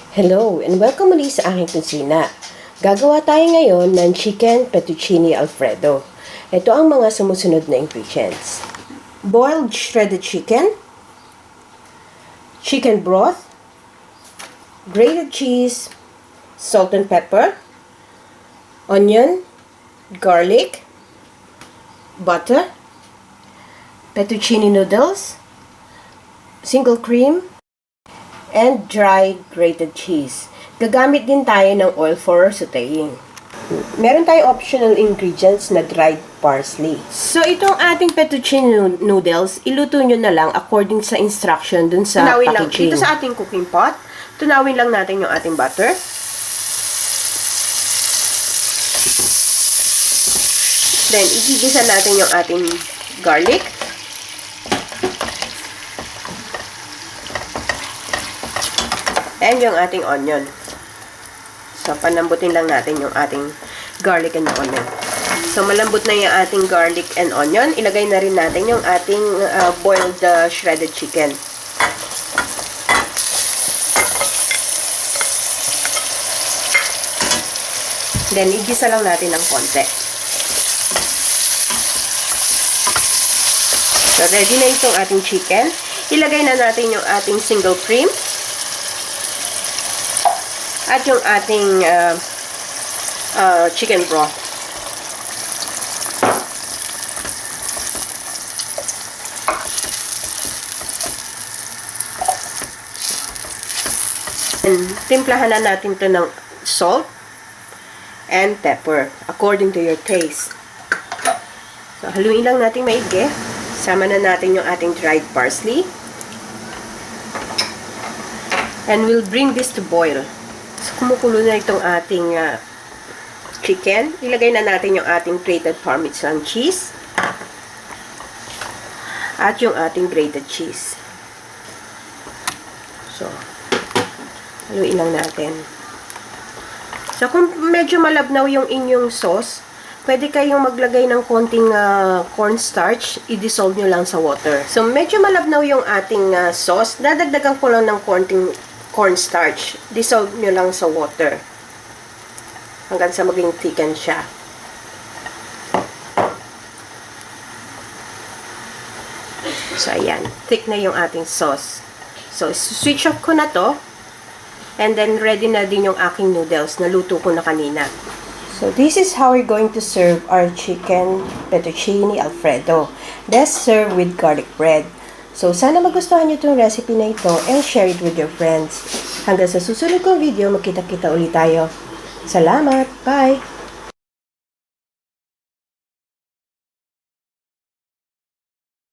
Hello and welcome muli sa aking kusina. Gagawa tayo ngayon ng chicken fettuccine alfredo. Ito ang mga sumusunod na ingredients. Boiled shredded chicken, chicken broth, grated cheese, salt and pepper, onion, garlic, butter, fettuccine noodles, single cream, and dried grated cheese. Gagamit din tayo ng oil for sauteing. Meron tayong optional ingredients na dried parsley. So, itong ating fettuccine noodles, iluto nyo na lang according sa instruction dun sa Tunawin packaging. lang. Dito sa ating cooking pot, tunawin lang natin yung ating butter. Then, igigisa natin yung ating garlic. And yung ating onion. So, panambutin lang natin yung ating garlic and onion. So, malambot na yung ating garlic and onion. Ilagay na rin natin yung ating boiled shredded chicken. Then, igisa lang natin ng konti. So, ready na itong ating chicken. Ilagay na natin yung ating single cream. At yung ating chicken broth. And timplahan na natin ito ng salt and pepper according to your taste. So, haluin lang natin maigi. Sama na natin yung ating dried parsley. And we'll bring this to boil. So, kumukulo na itong ating chicken. Ilagay na natin yung ating grated Parmesan cheese. At yung ating grated cheese. So, haluin lang natin. So, kung medyo malabnaw yung inyong sauce, pwede kayong maglagay ng konting cornstarch. I-dissolve nyo lang sa water. So, medyo malabnaw yung ating sauce. Dadagdagan ko lang ng konting cornstarch. Dissolve nyo lang sa water. Hanggang sa maging thicken siya. So, ayan. Thick na yung ating sauce. So, switch off ko na to. And then, ready na din yung aking noodles. Naluto ko na kanina. So, this is how we're going to serve our chicken fettuccine alfredo. Let's serve with garlic bread. So, sana magustuhan nyo itong recipe na ito and share it with your friends. Hanggang sa susunod kong video, magkita-kita ulit tayo. Salamat! Bye!